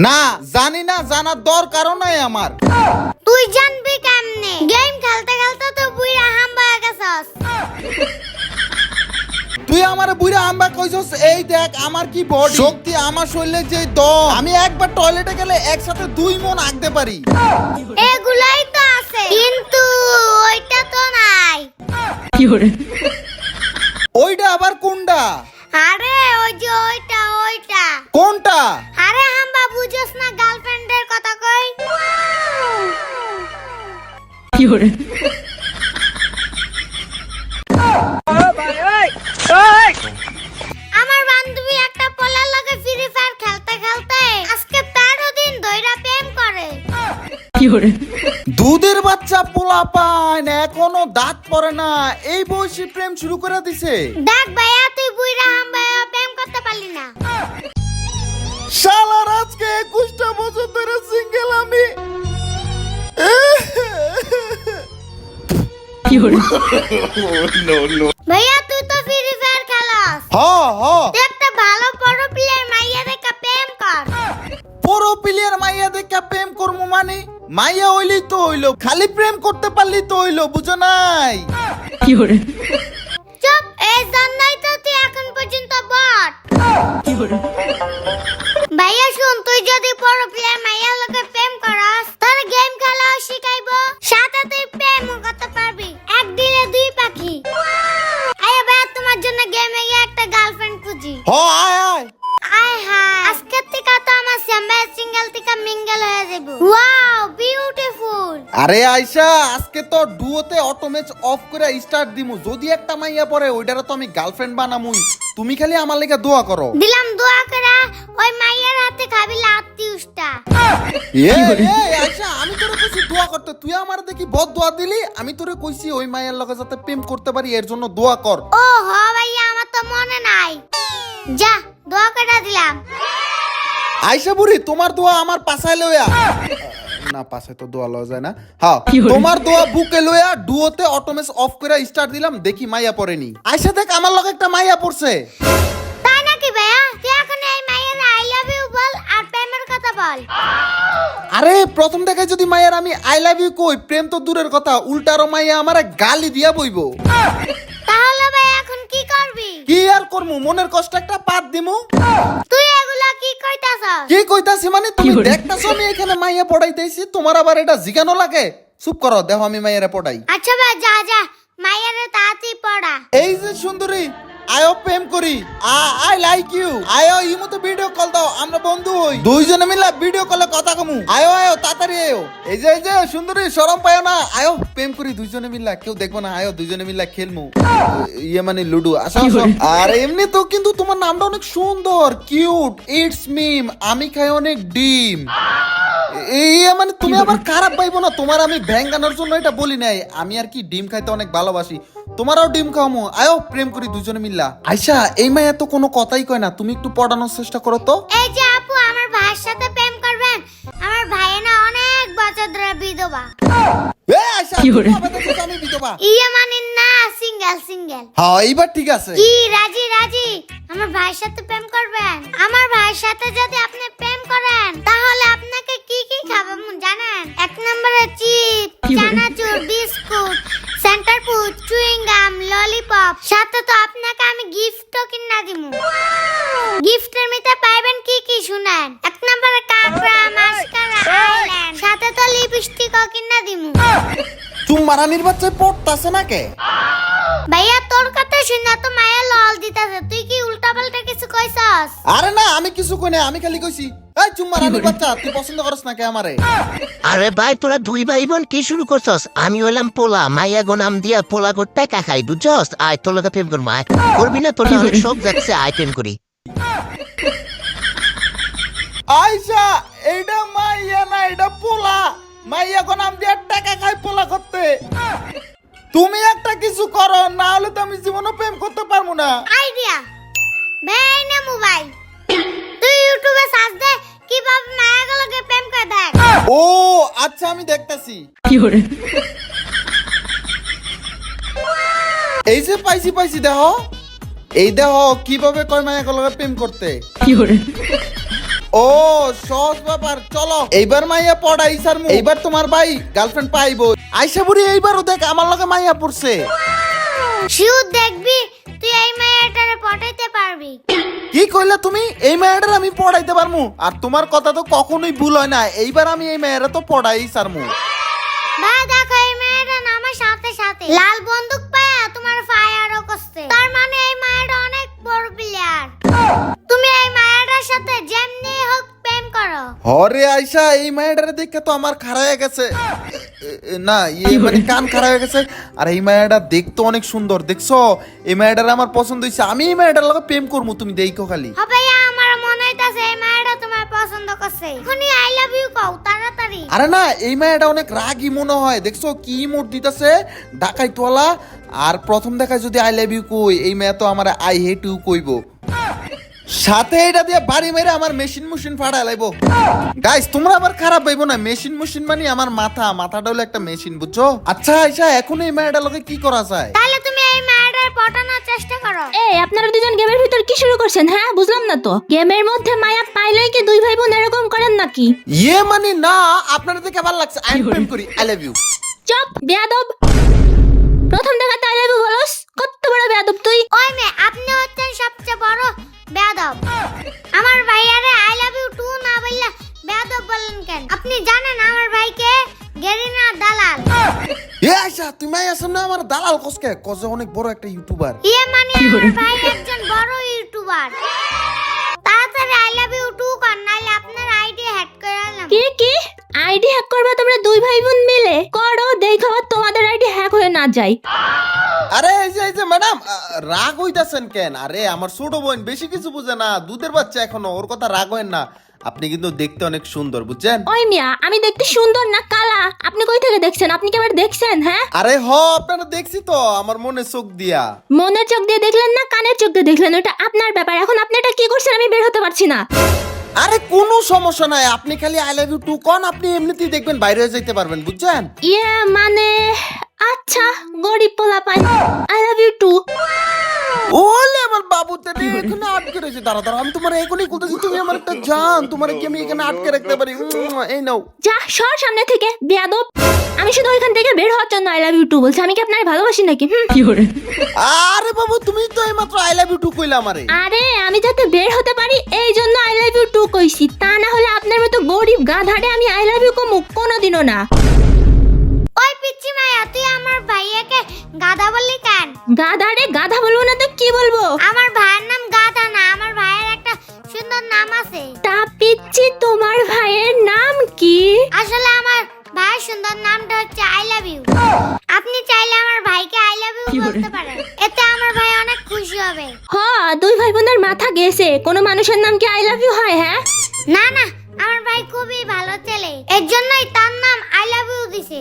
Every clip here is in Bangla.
না জানি না, জানার দরকারও নাই আমার। তুই জানবি কেমনে? গেম খেলতে খেলতে তো বুইরা হাম্বা হয়ে গেছস। তুই আমার বুইরা হাম্বা কইছস? এই দেখ আমার কি বডি শক্তি, আমার শরীরে যে দম, আমি একবার টয়লেটে গেলে একসাথে 2 মণ আঁকতে পারি। এগুলাই তো আছে, কিন্তু ওইটা তো নাই। ওইটা আবার কোনটা? আরে ওই যে ওইটা। কোনটা? আরে হাম্বা বুঝছস না, গার্লফ্রেন্ডের কথা কই। আমার বান্ধবী একটা পোলার লগে ফ্রি ফায়ার খেলতে খেলতে আজকে 13 দিন ধইরা প্রেম করে। দুধের বাচ্চা পোলা পান এখনো দাঁত পড়ে না, এই বয়সে প্রেম শুরু করে দিছে। দেখ ভাইয়া, তুই বুইরা হাম্বা প্রেম করতে পারলি না। শালার আজকে 21টা বছর ধরে সিঙ্গেল আমি। ভাইয়া তুই তো ফ্রি ফায়ার খেলাস, তুই একটা ভালো বড় প্লেয়ার মাইয়া দেখা প্রেম কর। পুরো প্লেয়ার মাইয়া দেখা প্রেম করবো মানে? মাইয়া হইলি তো হইলো, খালি প্রেম করতে পারলি তো হইলো, বুঝো নাই? চুপ, এই জন্যই তো তুই এখন পর্যন্ত বট। ভাইয়া শুন, তুই যদি বড় প্লেয়ার মাইয়া লগে প্রেম করাস, তোর গেম খেলাও শিখাইবো, সাথে তুই প্রেমও করতে পারবি। এক দিলে 2 পাখি। আয় ভাইয়া, তোমার জন্য গেমে গিয়ে একটা গার্লফ্রেন্ড খুঁজি। আয় আয়। আয় হায়, আজকে থেকে তো আমার সিঙ্গেল থেকে মিঙ্গেল হয়ে যাবো। Wow, beautiful. আরে আয়শা, আজকে তো ডুয়োতে অটো ম্যাচ অফ করে স্টার্ট দিমু, যদি একটা মাইয়া পড়ে ওইটারে তো আমি গার্লফ্রেন্ড বানামুই। তুমি খালি আমার লাগা দোয়া করো। দিলাম দোয়া করে, ওই মাইয়ার হাতে খাবি লাত্তি উষ্টা। আয়শা, আমি তোরে কইছি দোয়া করতে, তুই আমার দেখি বদ দোয়া দিলি। আমি তোরে কইছি ওই মাইয়ার লগে যাতে প্রেম করতে পারি, এর জন্য দোয়া কর। ও হ ভাইয়া, আমার তো মনে নাই। যা, দোয়া করে দিলাম। আয়শা বুড়ি, তোমার দোয়া আমার পাছায় লইয়া, না পাছায় তো দোয়া লওয়া যায় না। হ্যাঁ, তোমার দোয়া বুকে লইয়া ডুয়োতে অটো ম্যাচ অফ করে স্টার্ট দিলাম, দেখি মাইয়া পড়েনি। আয়শা দেখ, আমার লগে একটা মাইয়া পড়ছে। তাই নাকি ভাইয়া? তুই এখন এই মাইয়ার আই লাভ ইউ বল আর প্রেমের কথা বল। আরে প্রথম দেখায় যদি মাইয়ার আমি আই লাভ ইউ কই, প্রেম তো দূরের কথা, উল্টারো মাইয়া আমারে গালি দিয়া বইবো। তাহলে ভাই এখন কি করবি? কি আর করমু, মনের কষ্ট একটা পাত দিমু। তুই এগুলা কি কইতাছস? কি কইতাছি মানে? তুমি দেখতাছো আমি এখানে মাইয়া পড়াইতেছি, তোমার আবার এটা জিগানো লাগে? চুপ করো, দেখো আমি মাইয়ারে পড়াই। আচ্ছা ভাই, যা মাইয়ারে তাড়াতাড়ি পড়া। এই যে সুন্দরী, আয়ো প্রেম করি, আই লাইক ইউ, আয়ো ইমোতে ভিডিও কল দাও, আমরা বন্ধু হই, দুইজনে মিলে ভিডিও কলে কথা কমু। আয়ো আয়ো তাড়াতাড়ি আয়ো। এই যে সুন্দরী, শরম পায়ো না, আয়ো প্রেম করি দুইজনে মিলে, কেউ দেখবো না, আয়ো দুইজনে মিলে খেলমু, ইয়ে মানে লুডু। আসো আসো। আর এমনি তো কিন্তু তোমার নামটা অনেক সুন্দর, কিউট, ইটস মিম, আমি খাই অনেক ডিম। এই মানে তুমি আবার খারাপ পাইবো না, তোমার আমি ভ্যাঙ্গানোর জন্য এটা বলি নাই, আমি আর কি ডিম খাইতে অনেক ভালোবাসি, তোমারও ডিম খাওয়ামো, আয়ো প্রেম করি দুজনে মিল্লা। আয়শা, এই মাইয়া তো কোনো কথাই কয় না, তুমি একটু পড়ানোর চেষ্টা করো তো। এই যে আপু, আমার ভাইয়ের সাথে প্রেম করবেন? আমার ভাই না অনেক বছর ধরে বিধবা। আয়শা, তুমি আবার দেখছো আমি বিধবা? ইয়ে মানে না, সিঙ্গেল। হ্যাঁ, এইবার ঠিক আছে। কি রাজি আমার ভাইয়ের সাথে প্রেম করবেন? আমার ভাইয়ের সাথে যদি আপনি প্রেম করেন, তাহলে আপনাকে কি খাবেন জানেন? 1 নম্বরে চিপ, চানাচুর, biscuit, centre food, chewing gum, lollipop, সাথে তো আপনাকে আমি গিফটও কিনা দিমু। গিফটের মধ্যে পাইবেন কি শুনেন? 1 নম্বরে কাকড়া, মাস্কারা, আইল্যান্ড, সাথে তো লিপস্টিকও কিনা দিমু। চুম্মারানির বাচ্চায় পড়তাছে না কে? ভাইয়া, তোর কথা শুনে তো মায়া লল দিতাছে, তুই কি উল্টাপাল্টা কিছু কইছস? আরে না, আমি কিছু কই না, আমি খালি কইছি এই চুম্মারানির বাচ্চা, তুই পছন্দ করছ না কে আমারে? আরে ভাই, তোরা 2 ভাই বোন কি শুরু করছস? আমি হইলাম পোলা, মাইয়া গো নাম দিয়া পোলা গো টাকা খাই, বুঝছস? আয় তোর লগে প্রেম করবো, আয় করবি না? তোর অনেক শখ যাচ্ছে, আয় প্রেম করি। আয়শা, এইটা মাইয়া না, এটা পোলা। মাইয়া কোন নাম দিয়ে টাকা খায় পোলা করতে। তুমি একটা কিছু করো, না হলে তো আমি জীবনে প্রেম করতে পারবো না। আইডিয়া ভাই না মোবাইল, তুই ইউটিউবে সার্চ দে কিভাবে মায়াগুলোকে প্রেম করে দেখ। ও আচ্ছা, আমি দেখতাছি। এই যে পাইছি দেখো, এই দেখো কিভাবে কয় মায়া গলকে প্রেম করতে। ও সহজ ব্যাপার, চলো এইবার মাইয়া পড়াই স্যার, এইবার তোমার ভাই গার্লফ্রেন্ড পাইবো। আইসা বুড়ি এইবারও দেখ আমার লগে মাইয়া পড়ছে। শিউ দেখবি তুই এই মেয়েটারে পটাইতে পারবি। কি কইলা তুমি? এই মেয়েটার আমি পড়াইতে পারমু? আর তোমার কথা তো কখনোই ভুল হয় না, এইবার আমি এই মেয়েরা তো পড়াই সারমু। ভাই দেখো এই মেয়েটা নামের সাথে সাথে লাল বন্দুক পায়া তোমার ফায়ারও করছে, তার মানে এই মেয়েটা অনেক বড় প্লেয়ার। তুমি এই মেয়েটার সাথে যেমনি হোক প্রেম করো। হরে আইসা এই মেয়েটারে দেখে তো আমার খারাপ হয়ে গেছে, না মানে কান খারাপ হয়ে গেছে। আর এই মেয়েটা দেখতে অনেক সুন্দর, দেখছো? এই মেয়েটার আমার পছন্দ হয়েছে, আমি এই মেয়েটার লগে প্রেম করবো, তুমি দেখো খালি। হবে আমার মনে হইতাছে এই মেয়েটা তোমার পছন্দ করছে, এখনই আই লাভ ইউ কও তাড়াতাড়ি। আরে না, এই মেয়েটা অনেক রাগী মনে হয়, দেখছো কি মোট দিতেছে ডাকাইতওয়ালা। আর প্রথম দেখায় যদি আই লাভ ইউ কই, এই মেয়ে তো আমার আই হেট ইউ কইবো, সাথে এটা দিয়ে বাড়ি মেরে আমার মেশিন ফাড়া লাইবো। গাইস তোমরা আবার খারাপ পাইবো না, মেশিন মানে আমার মাথাটা হলো একটা মেশিন, বুঝছো? আচ্ছা আইসা এখন এই মেয়েটার লগে কি করা যায়? তাহলে তুমি এই মেয়েটার পটানোর চেষ্টা করো। এই আপনারা দুজন গেমের ভিতর কি শুরু করছেন? হ্যাঁ বুঝলাম না তো, গেমের মধ্যে মায়া পাইলে কি দুই ভাই বোন এরকম করেন নাকি? ইয়ে মানে না, আপনারা দেখে ভালো লাগছে, আই প্রেম করি, আই লাভ ইউ। চুপ বেয়াদব, প্রথম দেখাতে আই লাভ ইউ বলস, কত বড় বেয়াদব তুই। ওই মেয়ে আপনি হচ্ছেন সবচেয়ে বড় বেয়াদব। আমার ভাইয়ারে আই লাভ ইউ টু না বললে বেয়াদব বললেন কেন? আপনি জানেন আমার ভাইকে গেরিনা দালাল। এ আইসা তুমি আইসা না আমার দালাল কসকে কজে অনেক বড় একটা ইউটিউবার। ইয়ে মানে আমার ভাই একজন বড় ইউটিউবার। তাড়াতাড়ি আই লাভ ইউ টু কর, নাইলে আপনার আইডি হ্যাক করে আনলাম। কি আইডি হ্যাক করবা তোমরা দুই ভাই বোন মিলে? করো, দেখো তোমাদের আইডি হ্যাক হয়ে না যায়। আরে এই যে ম্যাডাম রাগ হইতাছেন কেন? আরে আমার ছোট বোন বেশি কিছু বুঝে না, দুধের বাচ্চা এখনো, ওর কথা রাগ হয় না। আপনি কিন্তু দেখতে অনেক সুন্দর, বুঝছেন? ওই মিয়া আমি দেখতে সুন্দর না কালা? আপনি কই থেকে দেখছেন? আপনি কি আবার দেখছেন? হ্যাঁ আরে আপনারা দেখছি তো আমার মনে চোখ দিয়া। মনের চোখ দিয়ে দেখলেন না কানের চোখ দিয়ে দেখলেন, ওটা আপনার ব্যাপার। এখন আপনি এটা কি করছেন আমি বের হতে পারছি না। আরে কোনো সমস্যা নাই, আপনি খালি আই লাভ ইউ টু কোন, আপনি এমনিতেই দেখবেন বাইরে হয়ে যাইতে পারবেন, বুঝছেন? ইয়ে মানে আচ্ছা গরিব পোলা পাই, আই লাভ ইউ টু। ওলে আমার বাবু তেনে এখানে আটকে রয়েছে, দাঁড়া আমি তোমার এখনই বলতেছি, তুমি আমার একটা জান, তোমার কি আমি এখানে আটকে রাখতে পারি? এই নাও। যা সর সামনে থেকে বেয়াদব। আমি শুধু ওইখান থেকে বের হওয়ার জন্য আই লাভ ইউ টু বলছি, আমি কি আপনার ভালোবাসি নাকি? আরে বাবু তুমি তো এইমাত্র আই লাভ ইউ টু কইলা আমারে। আরে আমি যাতে বের হতে পারি এই জন্য আই লাভ ইউ টু কইছি, তা না হলে আপনার মতো গরিব গাধারে আমি আই লাভ ইউ কমু কোনোদিনও না। ওই পিচ্চি মায়া তুই আমার ভাইয়াকে গাধা বললি কেন? গাধারে গাধা বলবো না তো কি বলবো? আমার ভাইয়ের নাম গাধা না, আমার ভাইয়ের একটা সুন্দর নাম আছে। তা পিচ্চি তোমার ভাইয়ের নাম কি? আসলে আমার ভাইয়ের সুন্দর নামটা হচ্ছে আই লাভ ইউ। আপনি চাইলে আমার ভাইকে আই লাভ ইউ বলতে পারেন, এতে আমার ভাই অনেক খুশি হবে। হ দুই ভাই বোনের মাথা গেছে, কোনো মানুষের নাম কি আই লাভ ইউ হয়? হ্যাঁ না আমার ভাই খুবই ভালো ছেলে, এর জন্যই তার নাম আই লাভ ইউ দিছে।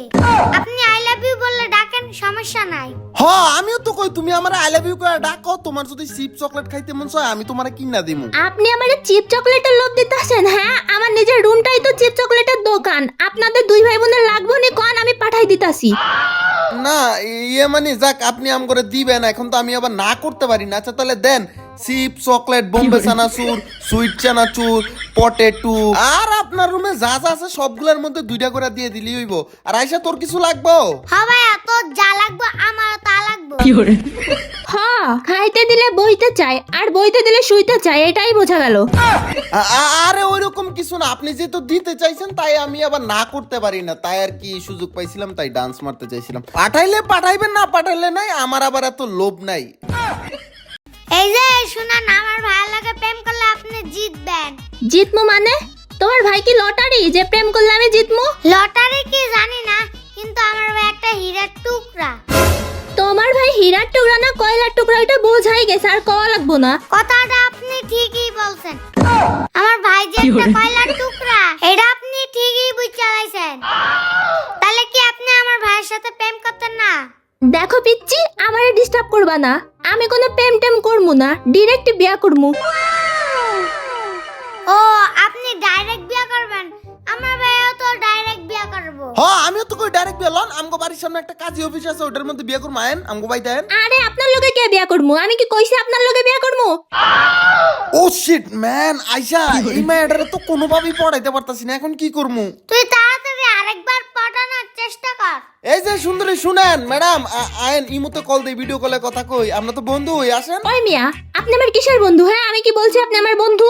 আপনি আই লাভ ইউ বললে ডাকেন, সমস্যা নাই। আমিও তো কই তুমি আমার আই লাভ ইউ করে ডাকো, তোমার যদি চিপ চকলেট খাইতে মন চায় আমি তোমারে কিনা দিমু। আপনি আমারে চিপ চকলেটের লোভ দিতেছেন? হ্যাঁ আমার নিজের রুমটাই তো চিপ চকলেটের দোকান, আপনাদের দুই ভাই বোনের লাগবো নি কোন, আমি পাঠাই দিতাছি। না ইয়ে মানে যাক আপনি আম করে দিবেন, এখন তো আমি আবার না করতে পারি না। আচ্ছা তাহলে দেন চিপ চকলেট, বোম্বে চানাচুর, সুইট চানাচুর, পটেটো, আর আপনার রুমে যা যা আছে সবগুলোর মধ্যে দুইটা করে দিয়ে দিলি হইব। আর আইসা তোর কিছু লাগবো? ভাইয়া তোর যা লাগবে আমারও তা লাগবে। হ্যাঁ খাইতে দিলে বইতে চাই, আর বইতে দিলে শুইতে চাই, এটাই বোঝা গেল। আরে ওইরকম কিছু না, আপনি যেহেতু দিতে চাইছেন তাই আমি আবার না করতে পারি না, তাই আর কি সুযোগ পাইছিলাম তাই ডান্স মারতে চাইছিলাম। পাঠাইলে পাঠাইবেন, না পাঠাইলে নাই, আমার আবার এত লোভ নাই। এই যে শুনুন, আমার ভাইয়ের লাগে প্রেম করলে আপনি জিতবেন। জিতমু মানে? তোমার ভাই কি লটারি যে প্রেম করলে আমি জিতমু? লটারি কি জানি না, কিন্তু আমার ভাই একটা হীরার টুকরা। তোমার ভাই হীরার টুকরা না কয়লার টুকরা এটা বোঝাই গেছে, আর কওয়া লাগবো না। কথাটা আপনি ঠিকই বলছেন, আমার ভাই যে একটা কয়লার টুকরা এটা আপনি ঠিকই বুঝতে পারছেন। তাহলে কি আপনি আমার ভাইয়ের সাথে প্রেম করতেন না? দেখো পিচ্চি আমারে ডিস্টার্ব করবা না, আমি কোনো প্রেম টেম করমু না, ডিরেক্ট বিয়া করমু। ও আপনি ডাইরেক্ট বিয়ে করবেন? আমার ভাইও তো ডাইরেক্ট বিয়ে করব। হ্যাঁ আমিও তো কই ডাইরেক্ট বিয়ে লন আমগো বাড়ির সামনে একটা কাজী অফিস আছে ওটার মধ্যে বিয়ে করব আয়েন আমগো বাড়িতে আয়েন। আরে আপনার লগে কে বিয়া করমু? আমি কি কইছি আপনার লগে বিয়া করমু? ও শিট ম্যান আইসা এই মেয়েটারে তো কোনোভাবেই পড়াইতে পারতাছি না এখন কি করমু? তুই তাড়াতাড়ি আরেকবার পটানোর চেষ্টা কর। এই যে সুন্দরী শুনেন ম্যাডাম আয়েন ইমুতে কল দেই ভিডিও কলে কথা কই আমরা তো বন্ধু হই আসেন। ওই মিয়া, আপনি আমার কিসের বন্ধু? হ্যাঁ আমি কি বলছি আপনি আমার বন্ধু?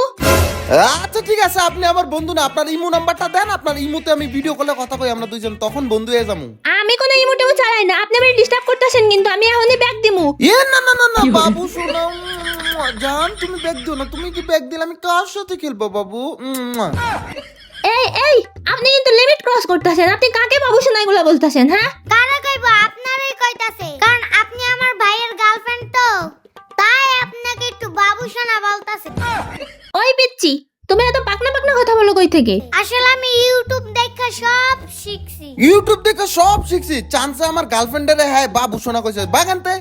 আচ্ছা ঠিক আছে আপনি আমার বন্ধু না আপনার ইমো নাম্বারটা দেন আপনার ইমোতে আমি ভিডিও কলে কথা কই আমরা দুইজন তখন বন্ধু হয়ে যাবো। আমি কোনো ইমোটেও চালাই না, আপনি আমারে ডিস্টার্ব করতেছেন কিন্তু আমি এখনই ব্যাগ দিমু। না না না না বাবু শোনো জান তুমি ব্যাগ দিও না তুমি কি ব্যাগ দিলে আমি কার সাথে খেলবো বাবু? এই আপনি কিন্তু লিমিট ক্রস করতেছেন। আপনি কাকে বাবু শোনা এগুলা বলতেছেন? হ্যাঁ কারা কইবো? আপনারই কইতাছে, কারণ আপনি আমার ভাইয়ের গার্লফ্রেন্ড তো, তাই আপনাকে একটু বাবু শোনা বলতাছে। ওই পিচ্চি, তুমি এত পাকনা পাকনা কথা বলো কই থেকে? আসলে আমি ইউটিউব দেখে সব শিখছি। ইউটিউব দেখে সব শিখছি চান্সে আমার গার্লফ্রেন্ডের হ্যাঁ বাবু শোনা কইছে বাগানতে।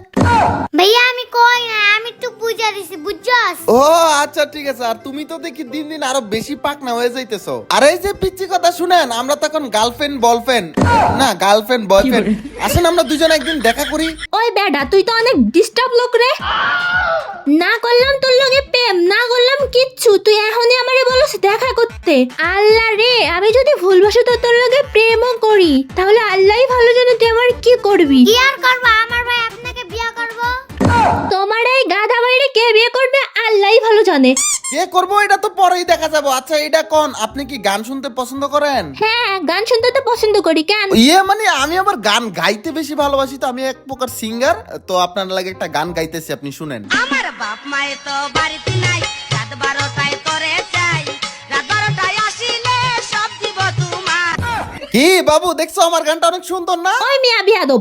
ভাইয়া আমি কই না, আমি একটু বুঝা দিছি বুঝছস? ও আচ্ছা ঠিক আছে আর তুমি তো দেখি দিন দিন আরো বেশি পাকনা হয়ে যাইতেছো। আর এই যে পিচ্চি কথা শুনেন আমরা তো এখন গার্লফ্রেন্ড বয়ফ্রেন্ড না গার্লফ্রেন্ড বয়ফ্রেন্ড আসেন আমরা দুজন একদিন দেখা করি। ওই বেডা তুই তো অনেক ডিস্টার্ব লোক রে। না করলাম তোর লগে প্রেম, না করলাম কিচ্ছু, তুই এখনই আমারে বলছ দেখা করতে। আল্লাহ রে, আমি যদি ভুলবশত তোর লগে প্রেমও করি তাহলে আল্লাহই ভালো জানে তুই আমার কি করবি। কি আর করব, আমার ভাই আপনাকে বিয়ে করব। তোমার এই গাধা বাইরে কে বিয়ে করবে আল্লাহই ভালো জানে। কে করবো এটা তো পরেই দেখা যাবো। আচ্ছা এটা কোন আপনি কি গান শুনতে পছন্দ করেন? হ্যাঁ গান শুনতে তো পছন্দ করি। কেন? মানে আমি আবার গান গাইতে বেশি ভালোবাসি তো আমি এক প্রকার সিঙ্গার তো আপনার লাগে একটা গান গাইতেছি আপনি শুনেন। আমার বাপ মায়ে তো বাড়িতে নাই, রাত 12টায় করে চাই, রাত 12টায় আসিলে সব দিব তোমার। কি বাবু দেখছো আমার গানটা অনেক সুন্দর না? ওই মিয়া বিয়াদব,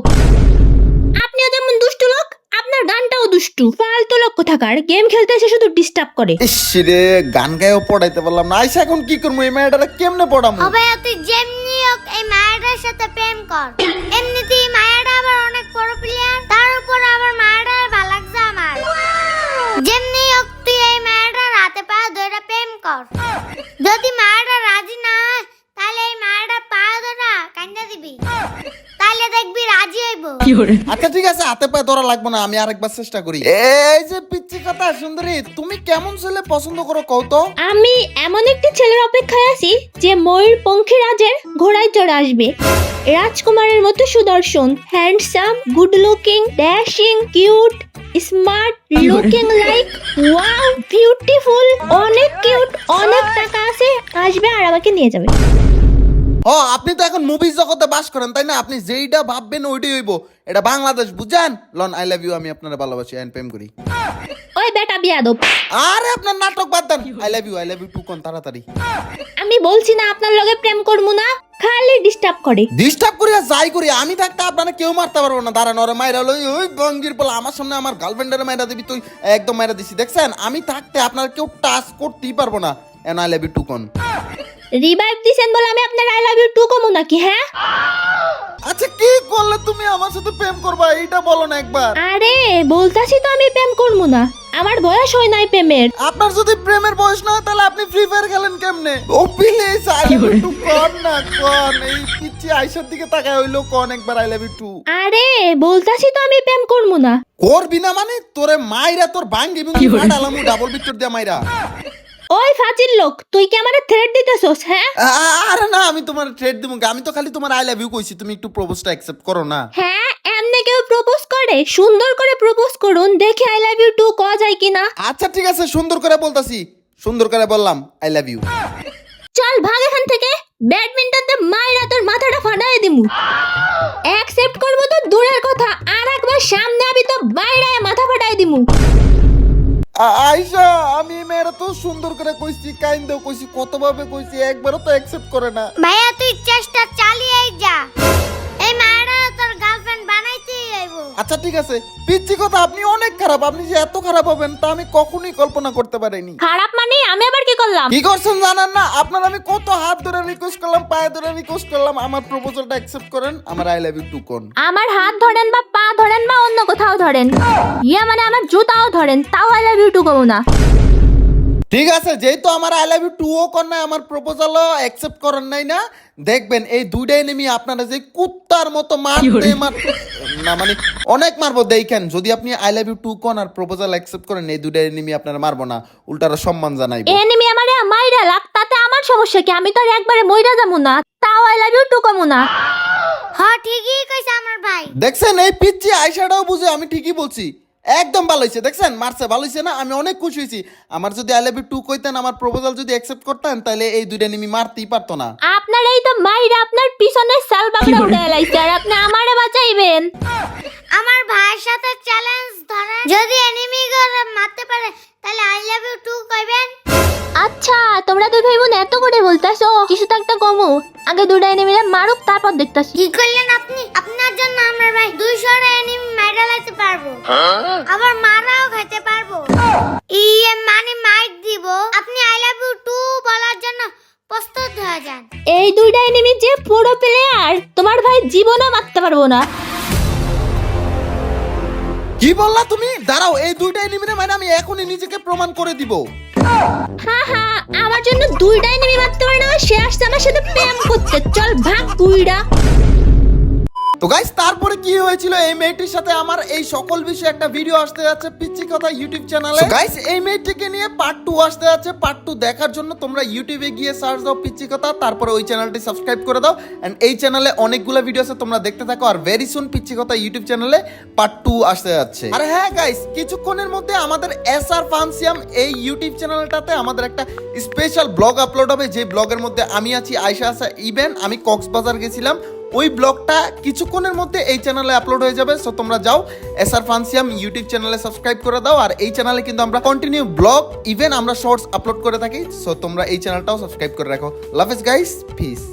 আপনিও যেমন দুষ্টু লোক আপনার গানটাও দুষ্টু। ফালতু লোক কোথাকার, গেম খেলতে এসে শুধু ডিস্টার্ব করে। ইস রে গান গায়েও পড়াইতে পারলাম না। আইসা এখন কি করবো এই মেয়েটারে কেমনে পড়াবো? ও ভাইয়া তুই যেমনি হোক এই মায়ের সাথে প্রেম কর। এমনিতেই মায়েরা আবার অনেক বড় প্লেয়ার, তার উপর আবার মায়েরা ভালো লাগছে আমার। যেমনি হোক তুই এই মায়েরা রাতে পা ধরে প্রেম কর। যদি মায়েরা রাজি না হয় তাহলে এই মায়েরা পা ধরা কান্দা দিবি, তাহলে দেখবি রাজি হইব। আচ্ছা ঠিক আছে হাতে পায়ে ধরা লাগবে না আমি আরেকবার চেষ্টা করি। এই যে পিচ্চি কথা সুন্দরী তুমি কেমন ছেলে পছন্দ করো কও তো? আমি এমন একটি ছেলের অপেক্ষায় আছি যে ময়ূর পঙ্খী রাজের ঘোড়ায় চড়ে আসবে। রাজকুমারের মতো সুদর্শন, handsome, good looking, dashing, cute, smart, looking like wow beautiful, অনেক কিউট, অনেক টাকা আছে, আসবে আর আমাকে নিয়ে যাবে। ও আপনি তো এখন মুভি জগতে বাস করেন তাই না? আপনি যেইটা ভাববেন ওইটাই হইব। এটা বাংলাদেশ বুঝেন? লন আই লাভ ইউ আমি আপনারা ভালোবাসি এন্ড প্রেম করি। ওই বেটা বিয়াদব, আরে আপনার নাটক বাদ দেন। আই লাভ ইউ টু কোন তাড়াতাড়ি। আমি বলছি না আপনার লগে প্রেম করবো না, খালি ডিস্টার্ব করে। ডিস্টার্ব করি আর যাই করি আমি থাকতে আপনারা কেউ মারতে পারবো না। দাঁড়ান ওরে মাইরা লই ওই বঙ্গির বলা আমার সামনে আমার গার্লফ্রেন্ডের মাইরা দিবি তুই একদম মাইরা দিছি দেখছেন? আমি থাকতে আপনারা কেউ টাচ করতেই পারবো না। And I love you too কোন। রিভাইভ দিছেন বলে আমি আপনার আই লাভ ইউ টু কমু নাকি? হ্যাঁ আচ্ছা কি করলে তুমি আমার সাথে প্রেম করবা এইটা বলো না একবার। আরে বলতাছি তো আমি প্রেম করবো না, আমার বয়স হয় নাই প্রেমের। আপনার যদি প্রেমের বয়স না হয় তাহলে আপনি ফ্রি ফায়ার খেলেন কেমনে? Oh please I love you too কোন না কোন। এই পিচ্চি আইসার দিকে তাকায় হইলো কোন একবার আই লাভ ইউ টু। আরে বলতাছি তো আমি প্রেম করবো না। করবি না মানে তোরে মাইরা তোর ভাঙ্গি ভুঙ্গি ফাটালামু ডাবল বিটর দিয়া মাইরা। ওই ফাজিল লোক, তুই কি আমারে থ্রেট দিতেছস? হ্যাঁ আরে না আমি তোমার ট্রেড দিব আমি তো খালি তোমার আই লাভ ইউ কইছি তুমি একটু প্রপোজটা অ্যাকসেপ্ট করো না। হ্যাঁ এমনি কেউ প্রপোজ করে? সুন্দর করে প্রপোজ করুন, দেখি আই লাভ ইউ টু কওয়া যায় কিনা। আচ্ছা ঠিক আছে সুন্দর করে বলতাছি, সুন্দর করে বললাম আই লাভ ইউ। চল ভাগ এখান থেকে, ব্যাডমিন্টনতে মাইরা তোর মাথাটা ফাটাই দিমু। অ্যাকসেপ্ট করবো তো দূরের কথা, আর একবার সামনে আবি তো বাইরে মাথা ফাটাই দিমু। আইসা আমি মেয়েরা তো সুন্দর করে কইছি কাইন্দেও কইছি কতভাবে কইছি একবারও তো অ্যাকসেপ্ট করে না। ভাইয়া তুই চেষ্টা চালিয়েই যা, এই মায়েরা তোর গার্লফ্রেন্ড বানাইতেই হইব। আচ্ছা ঠিক আছে পিচ্চি কথা আপনি অনেক খারাপ। আপনি যে এত খারাপ হবেন তা আমি কখনোই কল্পনা করতে পারিনি। খারাপ মানে আমি আবার কি করলাম? কি করছেন জানেন না? আপনার আমি কত হাত ধরে রিকোয়েস্ট করলাম পায়ে ধরে রিকোয়েস্ট করলাম আমার প্রপোজালটা অ্যাকসেপ্ট করেন আমার আই লাভ ইউ টু কোন। আমার হাত ধরেন বা পা ধরেন বা অন্য কোথাও ধরেন, ইয়া মানে আমার জুতাও ধরেন, তাও আই লাভ ইউ টু কমু না। ঠিক আছে, যেহেতু আমার আই লাভ ইউ টু ও কর নাই, আমার প্রপোজালও অ্যাকসেপ্ট করেন নাই না, দেখবেন এই দুইটা এনিমি আপনারা যে কুত্তার মতো মারতে না মানে অনেক মারবো। দেখেন যদি আপনি আই লাভ ইউ টু কন আর প্রপোজাল অ্যাকসেপ্ট করেন, এই দুইটা এনিমি আপনারা মারবো না, উল্টারা সম্মান জানাইবো। এনিমি আমারে মাইরা লাগ, তাতে আমার সমস্যা কি? আমি তো আর একবারে মইরা যাবো না, তাও আই লাভ ইউ টু কমু না। হ্যাঁ ঠিকই কইছে আমার ভাই। দেখছেন এই পিচ্ছি আয়শাটাও বুঝে আমি ঠিকই বলছি, একদম ভালো হয়েছে। দেখছেন মারছে, ভালো হয়েছে না? আমি অনেক খুশি হয়েছি। আমার যদি আই লাভ ইউ টু কইতেন, আমার প্রপোজাল যদি অ্যাকসেপ্ট করতেন, তাহলে এই দুইটা এনিমি মারতেই পারতো না। আপনার এই তো মাইরা আপনার পিছনে সাল বাগড়া উড়ায় লাইছে, আর আপনি আমারে বাঁচাইবেন। আমার ভাইয়ের সাথে চ্যালেঞ্জ ধরেন, যদি এনিমি করে মারতে পারে তাহলে আই লাভ ইউ টু কইবেন। আচ্ছা, তোমরা দুই ভাই বোন এত করে বলতাছো, কিছু তো একটা কমু। আগে দুইটা এনিমিরে মারুক, তারপর দেখতাছি। কি করলেন আপনি? আপনার জন্য আমার ভাই 200 এনিমি মাইরা লাইতে পারবো, আবার মারাও খাইতে পারবো। মানে মাইক দিব। আপনি আই লাভ ইউ টু বলার জন্য প্রস্তুত হয়ে যান। এই দুইটা এনিমি যে পুরো প্লেয়ার, তোমার ভাই জীবনও মারতে পারবো না। কি বললা তুমি? দাঁড়াও, এই দুইটা এনিমিরে মানে আমি এখনই নিজেকে প্রমাণ করে দিব। হ্যাঁ হ্যাঁ, আমার জন্য দুইটা এনিমি মারতে পারে না, সে আসছে আমার সাথে প্রেম করতে। চল ভাগ বুইড়া। তো গাইস, তারপরে কি হয়েছিল, এই মেয়েটির সাথে আমার এই সকল বিষয়ে একটা ভিডিও আসতে যাচ্ছে পিচ্চি কথা ইউটিউব চ্যানেলে। গাইস, এই মেয়েটিকে নিয়ে পার্ট 2 আসতে যাচ্ছে। পার্ট 2 দেখার জন্য তোমরা ইউটিউবে গিয়ে সার্চ দাও পিচ্চি কথা, তারপরে ওই চ্যানেলটি সাবস্ক্রাইব করে দাও। এন্ড এই চ্যানেলে অনেকগুলো ভিডিও আছে, তোমরা দেখতে থাকো। আর ভেরি সুন পিচ্চি কথা ইউটিউব চ্যানেলে পার্ট 2 আসতে যাচ্ছে। আর হ্যাঁ গাইস, কিছুক্ষণের মধ্যে আমাদের এসআর ফানসিয়াম এই ইউটিউব চ্যানেলটাতে আমাদের একটা স্পেশাল ব্লগ আপলোড হবে, যে ব্লগের মধ্যে আমি আছি, আয়শা আছে, ইভেন আমি কক্সবাজার গেছিলাম। ওই ব্লগটা কিছুক্ষণের মধ্যে এই চ্যানেলে আপলোড হয়ে যাবে। সো তোমরা যাও এসআর ফানসিয়াম ইউটিউব চ্যানেলে সাবস্ক্রাইব করে দাও। আর এই চ্যানেলে কিন্তু আমরা কন্টিনিউ ব্লগ, ইভেন আমরা শর্টস আপলোড করে থাকি। সো তোমরা এই চ্যানেলটাও সাবস্ক্রাইব করে রাখো। Love is guys, piece.